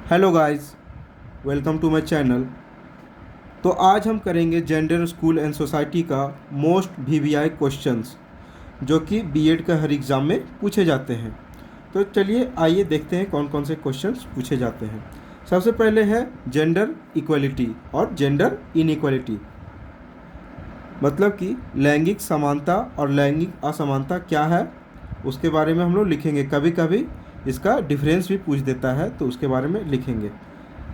Hello guys, welcome to my channel. तो आज हम करेंगे जेंडर स्कूल एंड सोसाइटी का मोस्ट वीवीआई क्वेश्चंस जो कि बीएड का हर एग्ज़ाम में पूछे जाते हैं। तो चलिए आइए देखते हैं कौन कौन से क्वेश्चंस पूछे जाते हैं। सबसे पहले है जेंडर इक्वलिटी और जेंडर इनइक्वलिटी, मतलब कि लैंगिक समानता और लैंगिक असमानता क्या है उसके बारे में हम लोग लिखेंगे। कभी कभी इसका डिफरेंस भी पूछ देता है तो उसके बारे में लिखेंगे।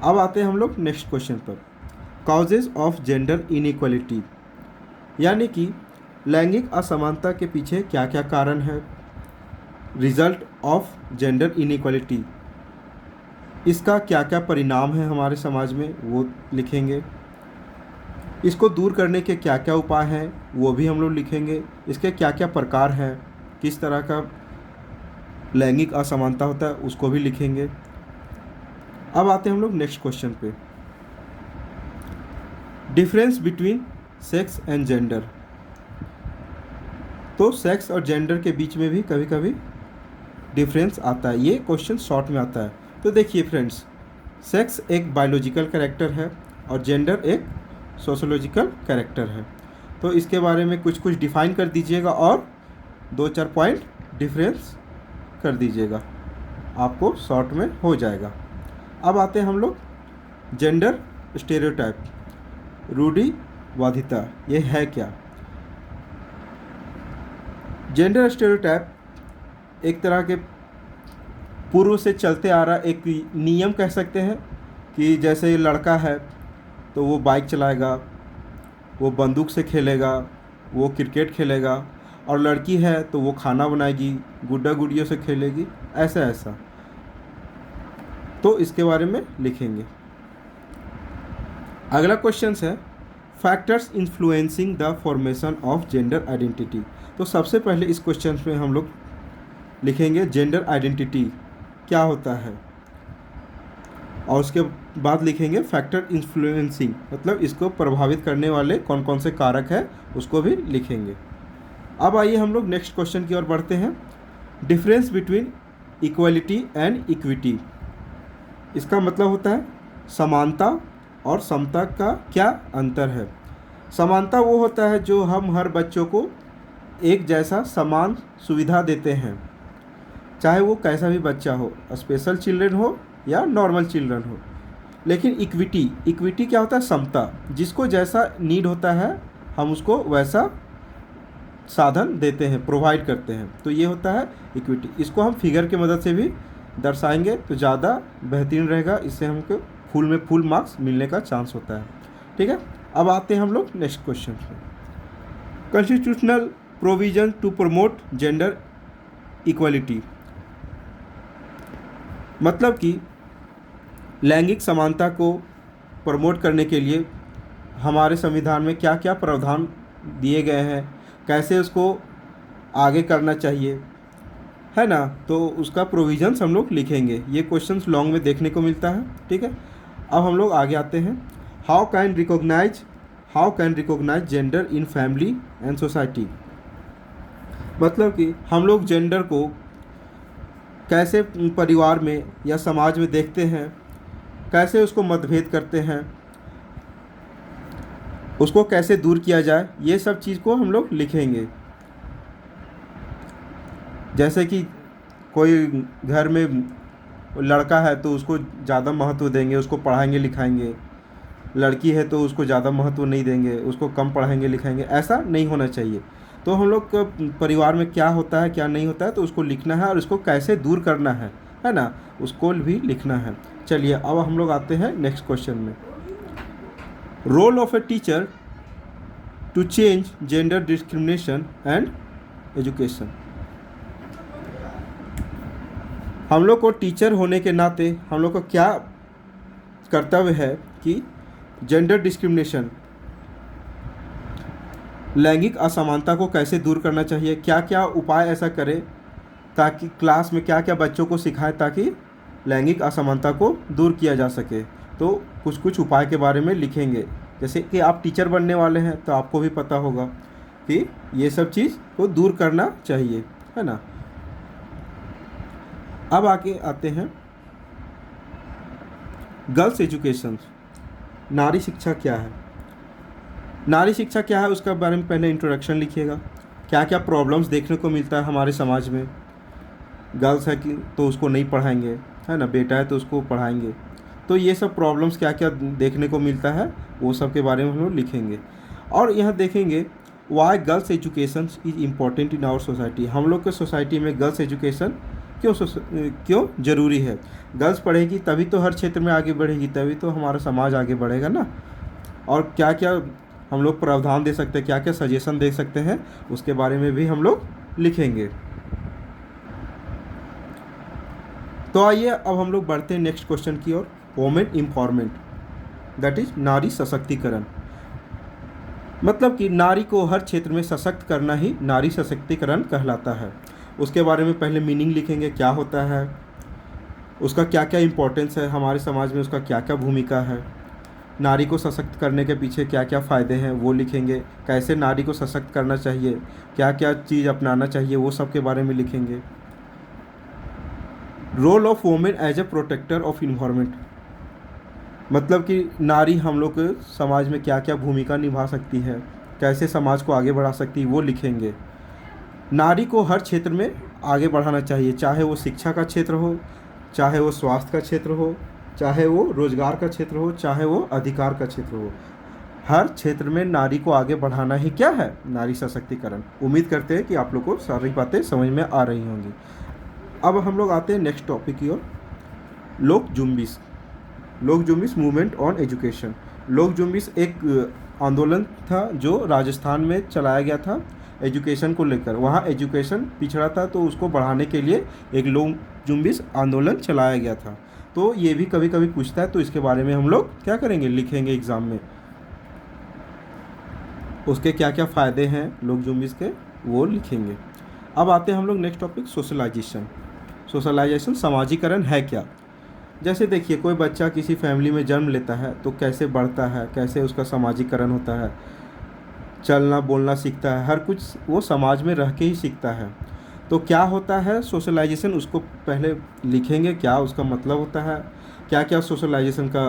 अब आते हैं हम लोग नेक्स्ट क्वेश्चन पर, काउजेज ऑफ जेंडर इनइक्वलिटी, यानी कि लैंगिक असमानता के पीछे क्या क्या कारण है। रिजल्ट ऑफ जेंडर इनइक्वलिटी, इसका क्या क्या परिणाम है हमारे समाज में वो लिखेंगे। इसको दूर करने के क्या क्या उपाय हैं वो भी हम लोग लिखेंगे। इसके क्या क्या प्रकार हैं, किस तरह का लैंगिक असमानता होता है उसको भी लिखेंगे। अब आते हैं हम लोग नेक्स्ट क्वेश्चन पे, difference between sex and gender. तो सेक्स और जेंडर के बीच में भी कभी कभी डिफरेंस आता है, ये क्वेश्चन शॉर्ट में आता है। तो देखिए फ्रेंड्स, सेक्स एक बायोलॉजिकल कैरेक्टर है और जेंडर एक सोशोलॉजिकल कैरेक्टर है। तो इसके बारे में कुछ कुछ डिफाइन कर दीजिएगा और 2-4 पॉइंट डिफरेंस कर दीजिएगा, आपको शॉर्ट में हो जाएगा। अब आते हैं हम लोग जेंडर स्टेरियोटाइप, रूढ़िवादिता, ये है क्या। जेंडर स्टेरियोटाइप एक तरह के पूर्व से चलते आ रहा एक नियम कह सकते हैं कि जैसे लड़का है तो वो बाइक चलाएगा, वो बंदूक से खेलेगा, वो क्रिकेट खेलेगा, और लड़की है तो वो खाना बनाएगी, गुड्डा गुड़ियों से खेलेगी, ऐसा ऐसा। तो इसके बारे में लिखेंगे। अगला क्वेश्चन है factors influencing the formation of gender identity. तो सबसे पहले इस क्वेश्चन में हम लोग लिखेंगे जेंडर आइडेंटिटी क्या होता है, और उसके बाद लिखेंगे फैक्टर इन्फ्लुएंसिंग, मतलब इसको प्रभावित करने वाले कौन कौन से कारक है उसको भी लिखेंगे। अब आइए हम लोग नेक्स्ट क्वेश्चन की ओर बढ़ते हैं, difference between equality and equity. इसका मतलब होता है समानता और समता का क्या अंतर है। समानता वो होता है जो हम हर बच्चों को एक जैसा समान सुविधा देते हैं, चाहे वो कैसा भी बच्चा हो, स्पेशल चिल्ड्रन हो या नॉर्मल चिल्ड्रन हो। लेकिन इक्विटी क्या होता है, समता, जिसको जैसा नीड होता है हम उसको वैसा साधन देते हैं, प्रोवाइड करते हैं। तो ये होता है इक्विटी। इसको हम फिगर की मदद से भी दर्शाएंगे तो ज़्यादा बेहतरीन रहेगा, इससे हमको फुल में फुल मार्क्स मिलने का चांस होता है। ठीक है, अब आते हैं हम लोग नेक्स्ट क्वेश्चन पे, constitutional provision to promote gender equality, मतलब कि लैंगिक समानता को प्रमोट करने के लिए हमारे संविधान में क्या क्या प्रावधान दिए गए हैं, कैसे उसको आगे करना चाहिए, है ना। तो उसका प्रोविजंस हम लोग लिखेंगे। ये क्वेश्चंस लॉन्ग में देखने को मिलता है। ठीक है, अब हम लोग आगे आते हैं, how can recognise gender in family and society, मतलब कि हम लोग जेंडर को कैसे परिवार में या समाज में देखते हैं, कैसे उसको मतभेद करते हैं, उसको कैसे दूर किया जाए, ये सब चीज़ को हम लोग लिखेंगे। जैसे कि कोई घर में लड़का है तो उसको ज़्यादा महत्व देंगे, उसको पढ़ाएंगे लिखाएंगे, लड़की है तो उसको ज़्यादा महत्व नहीं देंगे, उसको कम पढ़ाएंगे लिखाएंगे, ऐसा नहीं होना चाहिए। तो हम लोग का परिवार में क्या होता है क्या नहीं होता है तो उसको लिखना है, और उसको कैसे दूर करना है ना, उसको भी लिखना है। चलिए अब हम लोग आते हैं नेक्स्ट क्वेश्चन में, role of a teacher to change gender discrimination and education. हम लोग को टीचर होने के नाते हम लोग का क्या कर्तव्य है कि जेंडर डिस्क्रिमिनेशन, लैंगिक असमानता को कैसे दूर करना चाहिए, क्या क्या उपाय ऐसा करें ताकि क्लास में क्या क्या बच्चों को सिखाएं ताकि लैंगिक असमानता को दूर किया जा सके। तो कुछ कुछ उपाय के बारे में लिखेंगे। जैसे कि आप टीचर बनने वाले हैं तो आपको भी पता होगा कि ये सब चीज़ को दूर करना चाहिए, है ना। अब आगे आते हैं गर्ल्स एजुकेशन, नारी शिक्षा क्या है? नारी शिक्षा क्या है उसका बारे में पहले इंट्रोडक्शन लिखिएगा। क्या क्या प्रॉब्लम्स देखने को मिलता है हमारे समाज में। गर्ल्स है कि तो उसको नहीं पढ़ाएंगे, है ना, बेटा है तो उसको पढ़ाएंगे। तो ये सब प्रॉब्लम्स क्या क्या देखने को मिलता है वो सब के बारे में हम लोग लिखेंगे। और यहाँ देखेंगे why girls education is important in our society. हम लोग के सोसाइटी में गर्ल्स एजुकेशन क्यों ज़रूरी है। गर्ल्स पढ़ेगी तभी तो हर क्षेत्र में आगे बढ़ेगी, तभी तो हमारा समाज आगे बढ़ेगा ना। और क्या क्या हम लोग प्रावधान दे सकते हैं, क्या क्या सजेशन दे सकते हैं, उसके बारे में भी हम लोग लिखेंगे। तो आइए अब हम लोग बढ़ते हैं नेक्स्ट क्वेश्चन की ओर। वोमेन एम्पावरमेंट, दैट इज नारी सशक्तिकरण। मतलब कि नारी को हर क्षेत्र में सशक्त करना ही नारी सशक्तिकरण कहलाता है। उसके बारे में पहले मीनिंग लिखेंगे, क्या होता है, उसका क्या क्या इम्पोर्टेंस है हमारे समाज में, उसका क्या क्या भूमिका है, नारी को सशक्त करने के पीछे क्या क्या फ़ायदे हैं वो लिखेंगे, कैसे नारी को सशक्त करना चाहिए, क्या क्या चीज़ अपनाना चाहिए वो सब के बारे में लिखेंगे। Role of women as a protector of environment, मतलब कि नारी हम लोग के समाज में क्या क्या भूमिका निभा सकती है, कैसे समाज को आगे बढ़ा सकती है वो लिखेंगे। नारी को हर क्षेत्र में आगे बढ़ाना चाहिए, चाहे वो शिक्षा का क्षेत्र हो, चाहे वो स्वास्थ्य का क्षेत्र हो, चाहे वो रोजगार का क्षेत्र हो, चाहे वो अधिकार का क्षेत्र हो। हर क्षेत्र में नारी को आगे बढ़ाना ही क्या है, नारी सशक्तिकरण। उम्मीद करते हैं कि आप लोग को सारी बातें समझ में आ रही होंगी। अब हम लोग आते हैं नेक्स्ट टॉपिक की ओर। लोक जुम्बिश, लोक जुम्बिश मूवमेंट ऑन एजुकेशन। लोक जुम्बिश एक आंदोलन था जो राजस्थान में चलाया गया था एजुकेशन को लेकर। वहाँ एजुकेशन पिछड़ा था तो उसको बढ़ाने के लिए एक लोक जुम्बिश आंदोलन चलाया गया था। तो ये भी कभी कभी पूछता है, तो इसके बारे में हम लोग क्या करेंगे, लिखेंगे एग्ज़ाम में। उसके क्या क्या फ़ायदे हैं लोक जुम्बिश के वो लिखेंगे। अब आते हैं हम लोग नेक्स्ट टॉपिक, सोशलाइजेशन। सोशलाइजेशन सामाजिकरण है क्या। जैसे देखिए कोई बच्चा किसी फैमिली में जन्म लेता है तो कैसे बढ़ता है, कैसे उसका सामाजिकरण होता है, चलना बोलना सीखता है, हर कुछ वो समाज में रह के ही सीखता है। तो क्या होता है सोशलाइजेशन, उसको पहले लिखेंगे, क्या उसका मतलब होता है, क्या क्या सोशलाइजेशन का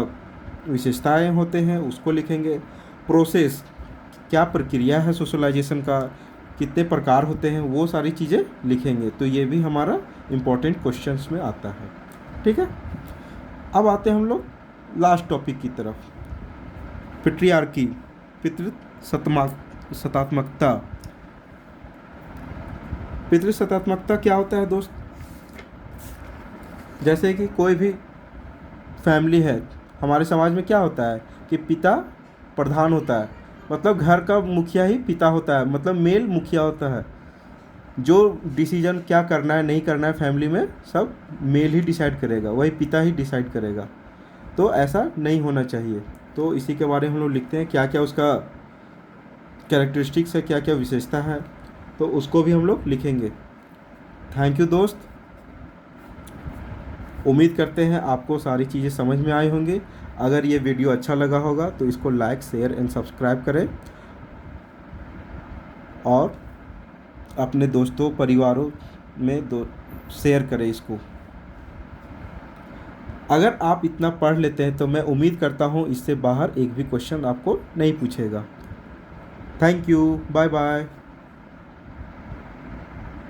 विशेषताएं होते हैं उसको लिखेंगे। प्रोसेस, क्या प्रक्रिया है सोशलाइजेशन का, कितने प्रकार होते हैं, वो सारी चीज़ें लिखेंगे। तो ये भी हमारा इम्पोर्टेंट क्वेश्चंस में आता है। ठीक है, अब आते हैं हम लोग लास्ट टॉपिक की तरफ, पैट्रियार्की, पितृसत्तात्मकता। पितृसत्तात्मकता क्या होता है दोस्त। जैसे कि कोई भी फैमिली है, हमारे समाज में क्या होता है कि पिता प्रधान होता है, मतलब घर का मुखिया ही पिता होता है, मतलब मेल मुखिया होता है। जो डिसीजन क्या करना है नहीं करना है फैमिली में सब मेल ही डिसाइड करेगा, वही पिता ही डिसाइड करेगा। तो ऐसा नहीं होना चाहिए। तो इसी के बारे में हम लोग लिखते हैं, क्या क्या उसका कैरेक्टरिस्टिक्स है, क्या क्या विशेषता है, तो उसको भी हम लोग लिखेंगे। थैंक यू दोस्त, उम्मीद करते हैं आपको सारी चीज़ें समझ में आई होंगी। अगर ये वीडियो अच्छा लगा होगा तो इसको लाइक शेयर एंड सब्सक्राइब करें और अपने दोस्तों परिवारों में शेयर करें इसको। अगर आप इतना पढ़ लेते हैं तो मैं उम्मीद करता हूँ इससे बाहर एक भी क्वेश्चन आपको नहीं पूछेगा। Thank you, bye bye.